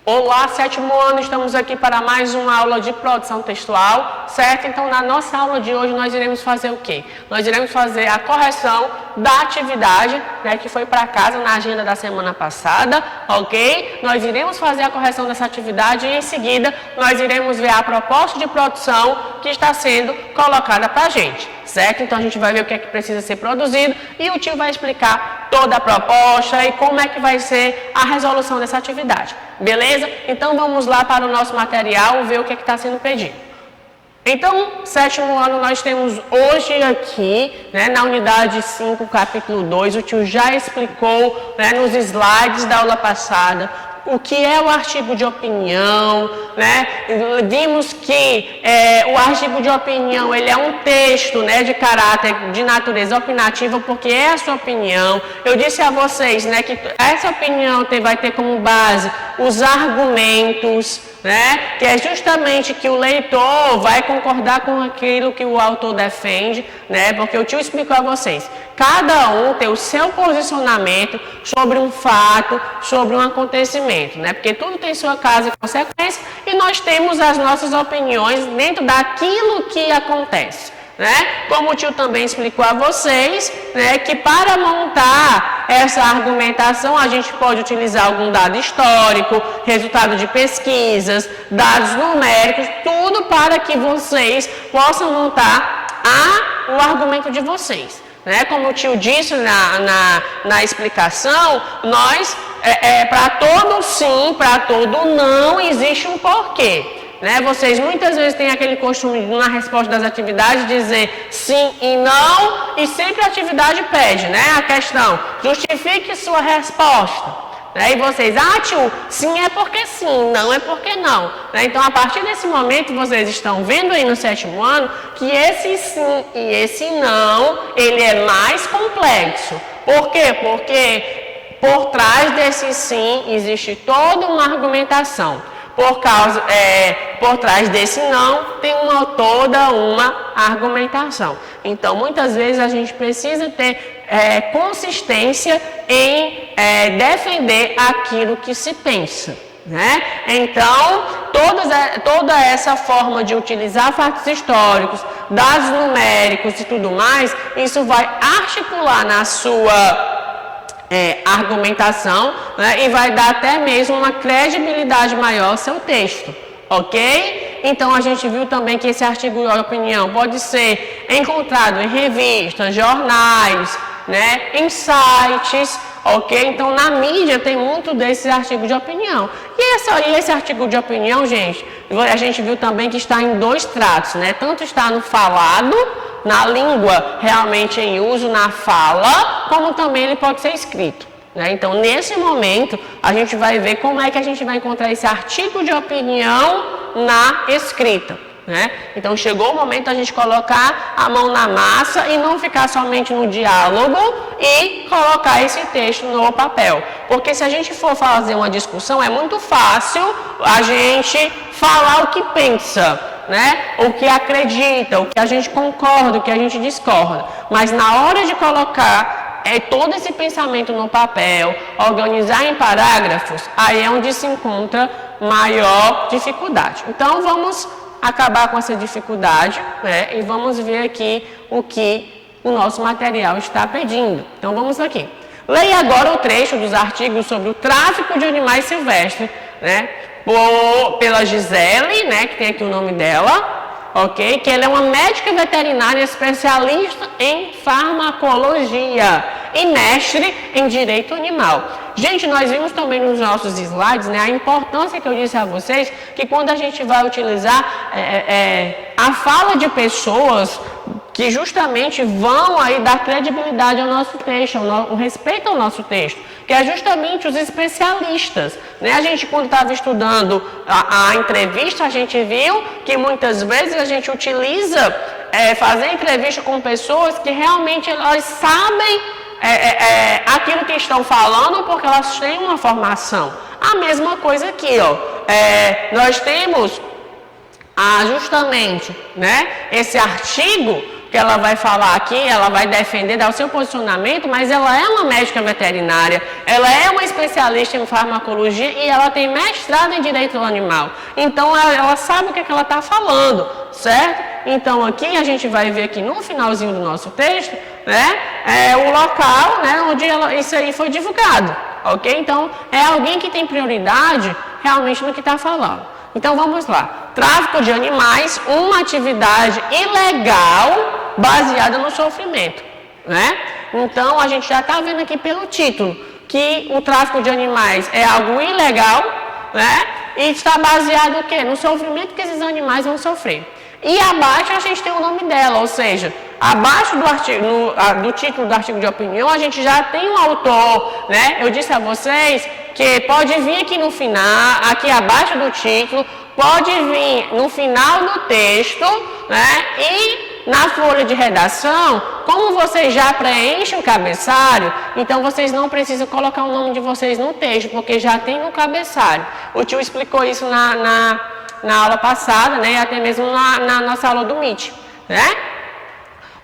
Olá, sétimo ano, estamos aqui para mais uma aula de produção textual, certo? Então, na nossa aula de hoje, nós iremos fazer o quê? Nós iremos fazer a correção da atividade, né, que foi para casa na agenda da semana passada, ok? Nós iremos fazer a correção dessa atividade e, em seguida, nós iremos ver a proposta de produção que está sendo colocada para a gente, certo? Então, a gente vai ver o que é que precisa ser produzido e o tio vai explicar toda a proposta e como é que vai ser a resolução dessa atividade. Beleza? Então, vamos lá para o nosso material, ver o que está sendo pedido. Então, sétimo ano, nós temos hoje aqui, né, na unidade 5, capítulo 2, o tio já explicou, né, nos slides da aula passada, o que é o artigo de opinião, né? Vimos que o artigo de opinião ele é um texto, né, de caráter de natureza opinativa, porque é a sua opinião. Eu disse a vocês, né, que essa opinião vai ter como base os argumentos, né, que é justamente que o leitor vai concordar com aquilo que o autor defende, né, porque o tio explicou a vocês. Cada um tem o seu posicionamento sobre um fato, sobre um acontecimento, né? Porque tudo tem sua causa e consequência e nós temos as nossas opiniões dentro daquilo que acontece, né? Como o tio também explicou a vocês, né, que para montar essa argumentação a gente pode utilizar algum dado histórico, resultado de pesquisas, dados numéricos, tudo para que vocês possam montar o argumento de vocês. Né? Como o tio disse na explicação, nós, para todo sim, para todo não, existe um porquê. Né? Vocês muitas vezes têm aquele costume, na resposta das atividades, dizer sim e não, e sempre a atividade pede, né? A questão, justifique sua resposta. E vocês, tio, sim é porque sim, não é porque não. Então, a partir desse momento, vocês estão vendo aí no sétimo ano que esse sim e esse não, ele é mais complexo. Por quê? Porque por trás desse sim existe toda uma argumentação. Por trás desse não, tem toda uma argumentação. Então, muitas vezes a gente precisa ter consistência em defender aquilo que se pensa, né? Então, toda essa forma de utilizar fatos históricos, dados numéricos e tudo mais, isso vai articular na sua argumentação, né, e vai dar até mesmo uma credibilidade maior ao seu texto, ok? Então, a gente viu também que esse artigo de opinião pode ser encontrado em revistas, jornais, né, em sites, ok? Então, na mídia tem muito desses artigos de opinião. E esse artigo de opinião, gente, a gente viu também que está em dois tratos, né? Tanto está no falado, na língua realmente em uso, na fala, como também ele pode ser escrito. Né? Então, nesse momento, a gente vai ver como é que a gente vai encontrar esse artigo de opinião na escrita. Né? Então, chegou o momento da gente colocar a mão na massa e não ficar somente no diálogo e colocar esse texto no papel. Porque se a gente for fazer uma discussão, é muito fácil a gente falar o que pensa, né? O que acredita, o que a gente concorda, o que a gente discorda. Mas na hora de colocar todo esse pensamento no papel, organizar em parágrafos, aí é onde se encontra maior dificuldade. Então, vamos acabar com essa dificuldade, né? E vamos ver aqui o que o nosso material está pedindo. Então, vamos aqui. Leia agora o trecho dos artigos sobre o tráfico de animais silvestres, né? Pela Gisele, né, que tem aqui o nome dela, ok? Que ela é uma médica veterinária especialista em farmacologia e mestre em direito animal. Gente, nós vimos também nos nossos slides, né, a importância que eu disse a vocês, que quando a gente vai utilizar a fala de pessoas que justamente vão aí dar credibilidade ao nosso texto, o respeito ao nosso texto, que é justamente os especialistas. Né? A gente, quando estava estudando a entrevista, a gente viu que muitas vezes a gente utiliza fazer entrevista com pessoas que realmente elas sabem aquilo que estão falando porque elas têm uma formação. A mesma coisa aqui, ó. Nós temos justamente, né, esse artigo que ela vai falar aqui, ela vai defender, dar o seu posicionamento, mas ela é uma médica veterinária, ela é uma especialista em farmacologia e ela tem mestrado em direito do animal. Então, ela sabe o que ela está falando, certo? Então, aqui a gente vai ver aqui no finalzinho do nosso texto, né, o local, né, onde isso aí foi divulgado, ok? Então, é alguém que tem prioridade realmente no que está falando. Então, vamos lá. Tráfico de animais, uma atividade ilegal baseada no sofrimento, né? Então, a gente já está vendo aqui pelo título que o tráfico de animais é algo ilegal, né? E está baseado no quê? No sofrimento que esses animais vão sofrer. E abaixo a gente tem o nome dela, ou seja, abaixo do artigo, do título do artigo de opinião, a gente já tem um autor, né? Eu disse a vocês que pode vir aqui no final, aqui abaixo do título, pode vir no final do texto, né? E na folha de redação, como vocês já preenchem o cabeçário, então vocês não precisam colocar o nome de vocês no texto, porque já tem no cabeçário. O tio explicou isso na aula passada, né, e até mesmo na nossa aula do MIT, né?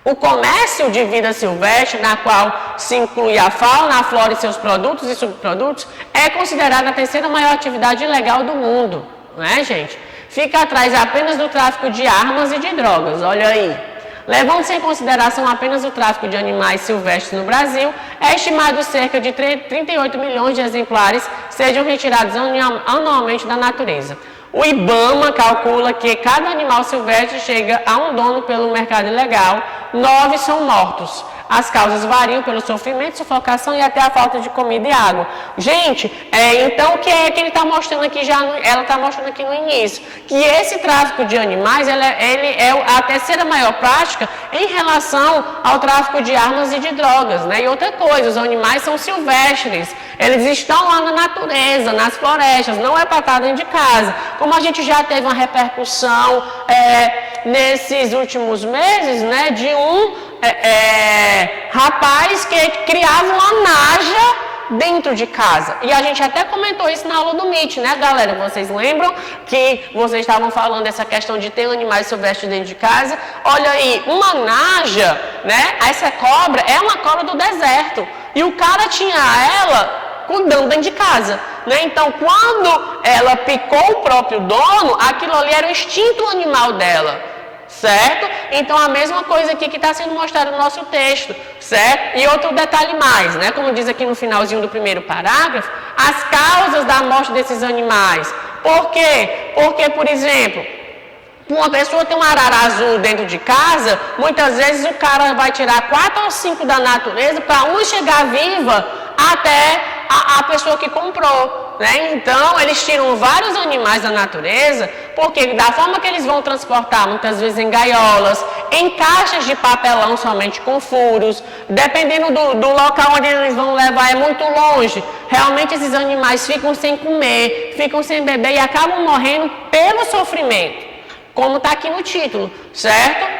O comércio de vida silvestre, na qual se inclui a fauna, a flora e seus produtos e subprodutos, é considerada a terceira maior atividade ilegal do mundo, não é, gente? Fica atrás apenas do tráfico de armas e de drogas, olha aí. Levando-se em consideração apenas o tráfico de animais silvestres no Brasil, é estimado cerca de 38 milhões de exemplares sejam retirados anualmente da natureza. O IBAMA calcula que cada animal silvestre chega a um dono pelo mercado ilegal, 9 são mortos. As causas variam pelo sofrimento, sufocação e até a falta de comida e água. Gente, então o que é que ele está mostrando aqui ela está mostrando aqui no início? Que esse tráfico de animais, ele é a terceira maior prática em relação ao tráfico de armas e de drogas, né? E outra coisa, os animais são silvestres, eles estão lá na natureza, nas florestas, não é para estar dentro de casa. Como a gente já teve uma repercussão nesses últimos meses, né, de um rapaz que criava uma naja dentro de casa. E a gente até comentou isso na aula do MIT, né, galera? Vocês lembram que vocês estavam falando dessa questão de ter animais silvestres dentro de casa? Olha aí, uma naja, né? Essa cobra é uma cobra do deserto. E o cara tinha ela cuidando dentro de casa, né? Então, quando ela picou o próprio dono, aquilo ali era o instinto animal dela, certo? Então, a mesma coisa aqui que está sendo mostrado no nosso texto, certo? E outro detalhe mais, né? Como diz aqui no finalzinho do primeiro parágrafo, as causas da morte desses animais. Por quê? Porque, por exemplo, uma pessoa tem uma arara azul dentro de casa, muitas vezes o cara vai tirar 4 ou 5 da natureza para um chegar viva até a pessoa que comprou, né? Então, eles tiram vários animais da natureza, porque da forma que eles vão transportar, muitas vezes em gaiolas, em caixas de papelão somente com furos, dependendo do local onde eles vão levar, é muito longe. Realmente esses animais ficam sem comer, ficam sem beber e acabam morrendo pelo sofrimento, como está aqui no título, certo?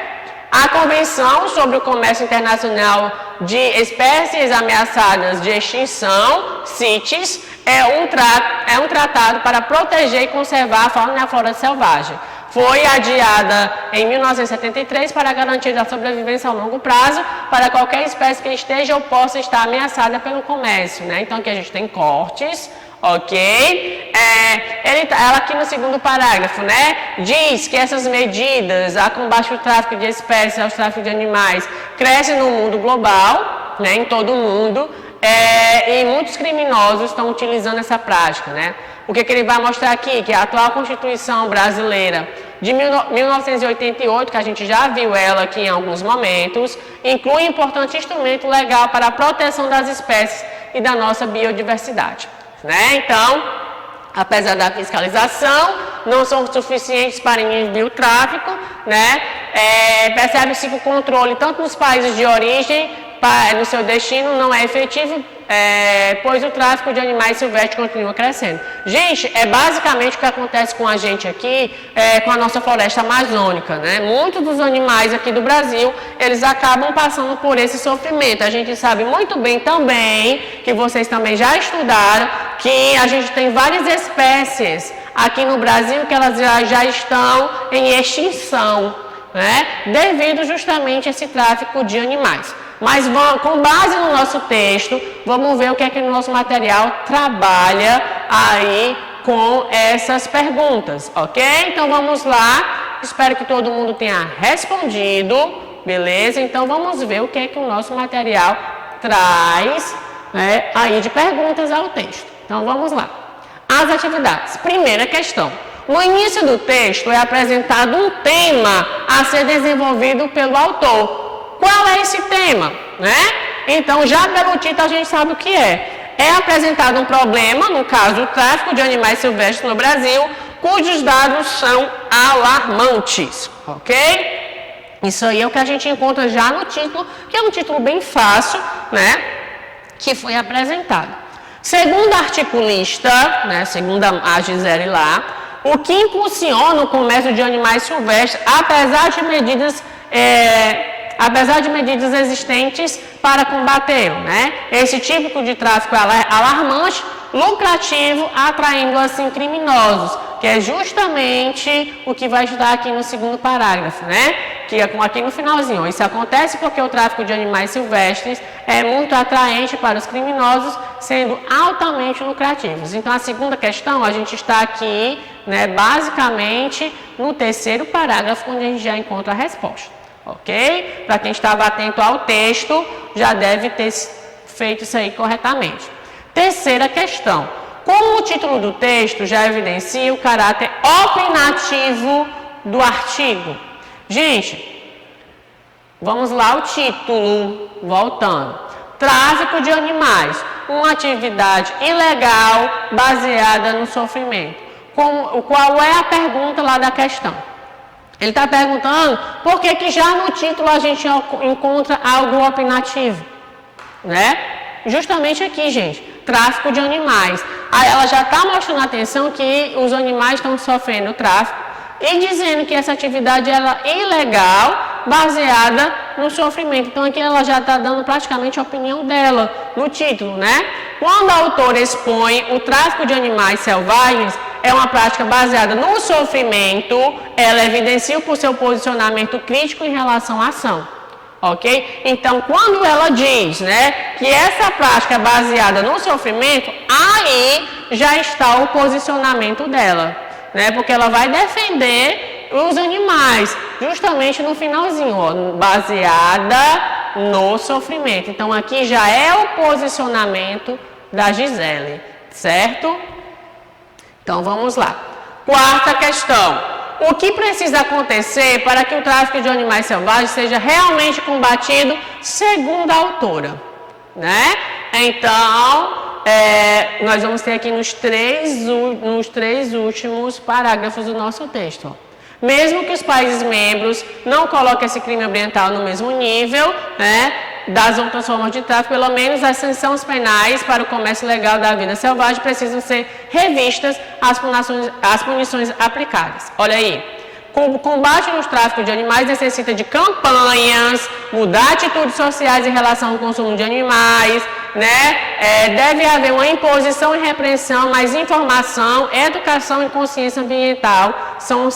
A Convenção sobre o Comércio Internacional de Espécies Ameaçadas de Extinção, CITES, é um tratado para proteger e conservar a fauna e a flora selvagem. Foi adiada em 1973 para garantir a sobrevivência a longo prazo para qualquer espécie que esteja ou possa estar ameaçada pelo comércio, né? Então, aqui a gente tem cortes, ok? Ela aqui no segundo parágrafo, né? Diz que essas medidas a combate ao tráfico de espécies, ao tráfico de animais, crescem no mundo global, né? Em todo o mundo. E muitos criminosos estão utilizando essa prática, né? O que ele vai mostrar aqui? Que a atual Constituição brasileira de 1988, que a gente já viu ela aqui em alguns momentos, inclui um importante instrumento legal para a proteção das espécies e da nossa biodiversidade, né? Então, apesar da fiscalização, não são suficientes para inibir o tráfico, né? Percebe-se que o controle, tanto nos países de origem, no seu destino, não é efetivo, pois o tráfico de animais silvestres continua crescendo. Gente, é basicamente o que acontece com a gente aqui, com a nossa floresta amazônica, né? Muitos dos animais aqui do Brasil, eles acabam passando por esse sofrimento. A gente sabe muito bem também, que vocês também já estudaram, que a gente tem várias espécies aqui no Brasil que elas já estão em extinção, né, devido justamente a esse tráfico de animais. Mas com base no nosso texto, vamos ver o que é que o nosso material trabalha aí com essas perguntas, ok? Então vamos lá, espero que todo mundo tenha respondido, beleza? Então vamos ver o que é que o nosso material traz, né, aí de perguntas ao texto. Então vamos lá. As atividades. Primeira questão. No início do texto é apresentado um tema a ser desenvolvido pelo autor. Qual é esse tema, né? Então, já pelo título a gente sabe o que é. É apresentado um problema, no caso, o tráfico de animais silvestres no Brasil, cujos dados são alarmantes, ok? Isso aí é o que a gente encontra já no título, que é um título bem fácil, né? Que foi apresentado. Segundo a articulista, né? Segundo a Gisele lá, o que impulsiona o comércio de animais silvestres, apesar de medidas existentes para combatê-lo, né? Esse tipo de tráfico é alarmante, lucrativo, atraindo assim criminosos, que é justamente o que vai estar aqui no segundo parágrafo, né? Que é aqui no finalzinho. Isso acontece porque o tráfico de animais silvestres é muito atraente para os criminosos, sendo altamente lucrativos. Então, a segunda questão, a gente está aqui, né, basicamente no terceiro parágrafo, onde a gente já encontra a resposta. Ok? Para quem estava atento ao texto, já deve ter feito isso aí corretamente. Terceira questão. Como o título do texto já evidencia o caráter opinativo do artigo. Gente, vamos lá ao título, voltando. Tráfico de animais, uma atividade ilegal baseada no sofrimento. Qual é a pergunta lá da questão? Ele está perguntando por que já no título a gente encontra algo opinativo, né? Justamente aqui, gente, tráfico de animais. Aí ela já está mostrando a atenção que os animais estão sofrendo tráfico e dizendo que essa atividade é ilegal, baseada no sofrimento. Então aqui ela já está dando praticamente a opinião dela no título, né? Quando a autora expõe o tráfico de animais selvagens, é uma prática baseada no sofrimento, ela evidencia por seu posicionamento crítico em relação à ação, ok? Então, quando ela diz, né, que essa prática é baseada no sofrimento, aí já está o posicionamento dela, né? Porque ela vai defender os animais, justamente no finalzinho, ó, baseada no sofrimento. Então, aqui já é o posicionamento da Gisele, certo? Então, vamos lá. Quarta questão. O que precisa acontecer para que o tráfico de animais selvagens seja realmente combatido, segundo a autora, né? Então, nós vamos ter aqui nos três últimos parágrafos do nosso texto, ó. Mesmo que os países membros não coloquem esse crime ambiental no mesmo nível, né, das outras formas de tráfico, pelo menos as sanções penais para o comércio legal da vida selvagem precisam ser revistas às punições aplicadas. Olha aí, o combate no tráfico de animais necessita de campanhas, mudar atitudes sociais em relação ao consumo de animais, né? Deve haver uma imposição e repressão, mas informação, educação e consciência ambiental são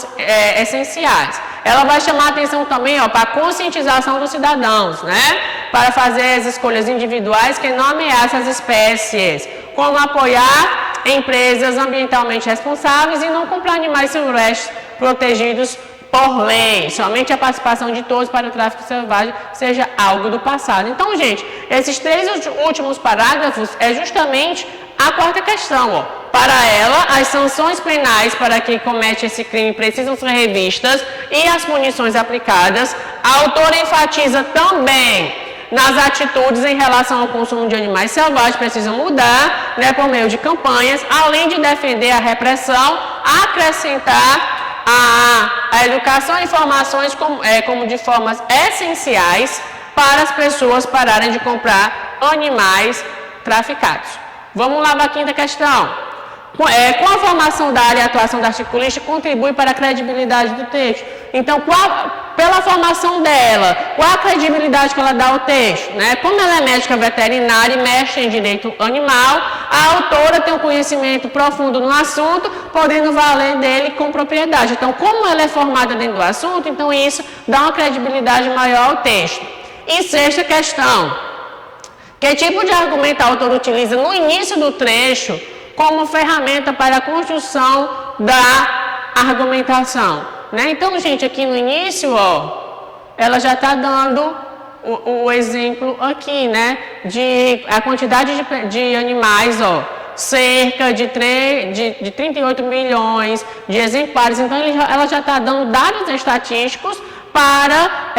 essenciais. Ela vai chamar a atenção também, ó, para a conscientização dos cidadãos, né? Para fazer as escolhas individuais que não ameaçam as espécies, como apoiar empresas ambientalmente responsáveis e não comprar animais silvestres protegidos por lei. Somente a participação de todos para o tráfico selvagem seja algo do passado. Então, gente, esses três últimos parágrafos é justamente a quarta questão, ó. Para ela, as sanções penais para quem comete esse crime precisam ser revistas e as punições aplicadas. A autora enfatiza também nas atitudes em relação ao consumo de animais selvagens precisam mudar, né, por meio de campanhas, além de defender a repressão, acrescentar a educação e informações como de formas essenciais para as pessoas pararem de comprar animais traficados. Vamos lá para a quinta questão. Com a formação da área e atuação da articulista, contribui para a credibilidade do texto. Então, pela formação dela, qual a credibilidade que ela dá ao texto? Né? Como ela é médica veterinária e mexe em direito animal, a autora tem um conhecimento profundo no assunto, podendo valer dele com propriedade. Então, como ela é formada dentro do assunto, então isso dá uma credibilidade maior ao texto. E sexta questão, que tipo de argumento a autora utiliza no início do trecho como ferramenta para a construção da argumentação? Né? Então, gente, aqui no início, ela já está dando o exemplo aqui, né? De a quantidade de animais, cerca de 38 milhões de exemplares. Então, ela já está dando dados estatísticos para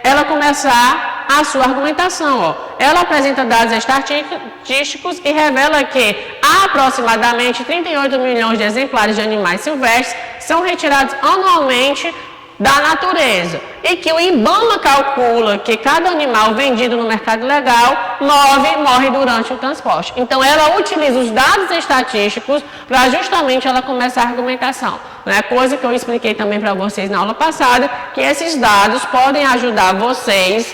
ela começar a sua argumentação. Ela apresenta dados estatísticos e revela que aproximadamente 38 milhões de exemplares de animais silvestres são retirados anualmente da natureza e que o IBAMA calcula que cada animal vendido no mercado legal, 9 morre durante o transporte. Então, ela utiliza os dados estatísticos para justamente ela começar a argumentação. Né? Coisa que eu expliquei também para vocês na aula passada, que esses dados podem ajudar vocês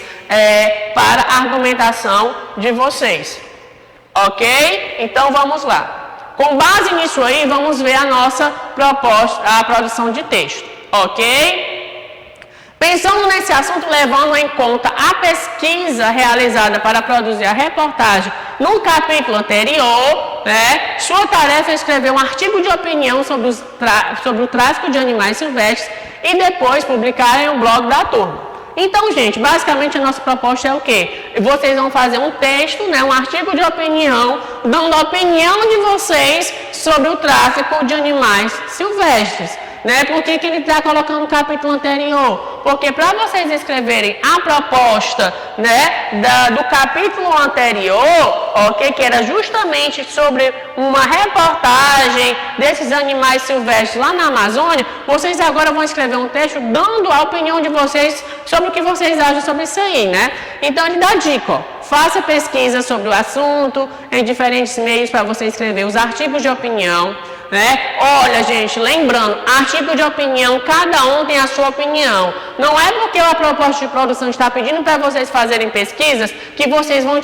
para a argumentação de vocês. Ok? Então, vamos lá. Com base nisso aí, vamos ver a nossa proposta, a produção de texto. Ok? Pensando nesse assunto, levando em conta a pesquisa realizada para produzir a reportagem no capítulo anterior, né, sua tarefa é escrever um artigo de opinião sobre o tráfico de animais silvestres e depois publicar em um blog da turma. Então, gente, basicamente a nossa proposta é o quê? Vocês vão fazer um texto, né, um artigo de opinião, dando a opinião de vocês sobre o tráfico de animais silvestres. Né? Por que ele está colocando o capítulo anterior? Porque para vocês escreverem a proposta, né, do capítulo anterior, ok, que era justamente sobre uma reportagem desses animais silvestres lá na Amazônia, vocês agora vão escrever um texto dando a opinião de vocês sobre o que vocês acham sobre isso aí, né? Então ele dá dica, faça pesquisa sobre o assunto em diferentes meios para você escrever os artigos de opinião. Né? Olha, gente, lembrando, artigo de opinião, cada um tem a sua opinião. Não é porque a proposta de produção está pedindo para vocês fazerem pesquisas que vocês vão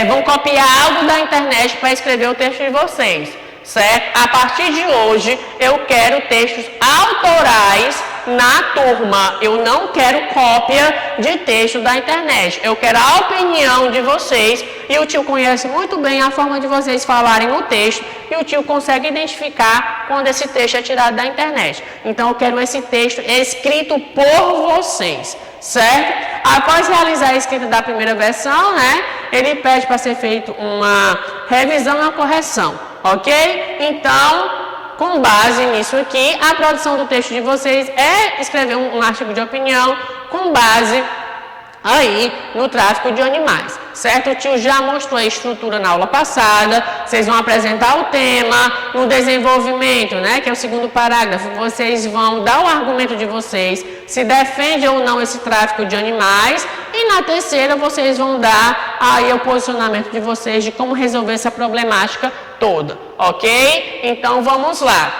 vão copiar algo da internet para escrever o texto de vocês, certo? A partir de hoje, eu quero textos autorais na turma. Eu não quero cópia de texto da internet. Eu quero a opinião de vocês. E o tio conhece muito bem a forma de vocês falarem no texto. E o tio consegue identificar quando esse texto é tirado da internet. Então, eu quero esse texto escrito por vocês, certo? Após realizar a escrita da primeira versão, né, ele pede para ser feita uma revisão e uma correção, ok? Então, com base nisso aqui, a produção do texto de vocês é escrever um artigo de opinião com base aí no tráfico de animais, certo? O tio já mostrou a estrutura na aula passada, vocês vão apresentar o tema, no desenvolvimento, né, que é o segundo parágrafo, vocês vão dar o argumento de vocês, se defende ou não esse tráfico de animais, e na terceira vocês vão dar aí o posicionamento de vocês de como resolver essa problemática toda, ok? Então vamos lá.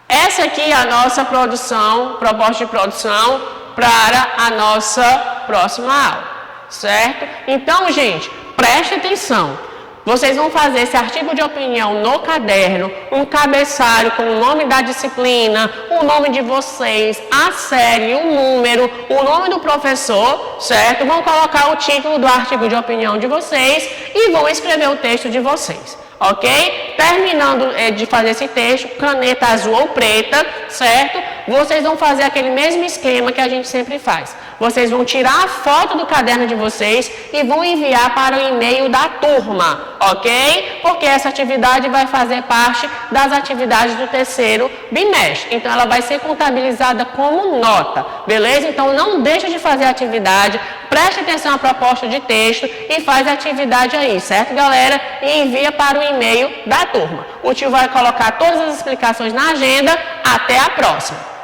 Essa aqui é a nossa proposta de produção para a nossa próxima aula, certo? Então, gente, preste atenção. Vocês vão fazer esse artigo de opinião no caderno, um cabeçalho com o nome da disciplina, o nome de vocês, a série, o número, o nome do professor, certo? Vão colocar o título do artigo de opinião de vocês e vão escrever o texto de vocês. Ok? Terminando de fazer esse texto, caneta azul ou preta, certo? Vocês vão fazer aquele mesmo esquema que a gente sempre faz. Vocês vão tirar a foto do caderno de vocês e vão enviar para o e-mail da turma, ok? Porque essa atividade vai fazer parte das atividades do terceiro bimestre. Então, ela vai ser contabilizada como nota, beleza? Então, não deixa de fazer a atividade, preste atenção à proposta de texto e faz a atividade aí, certo, galera? E envia para o e-mail da turma. O tio vai colocar todas as explicações na agenda. Até a próxima!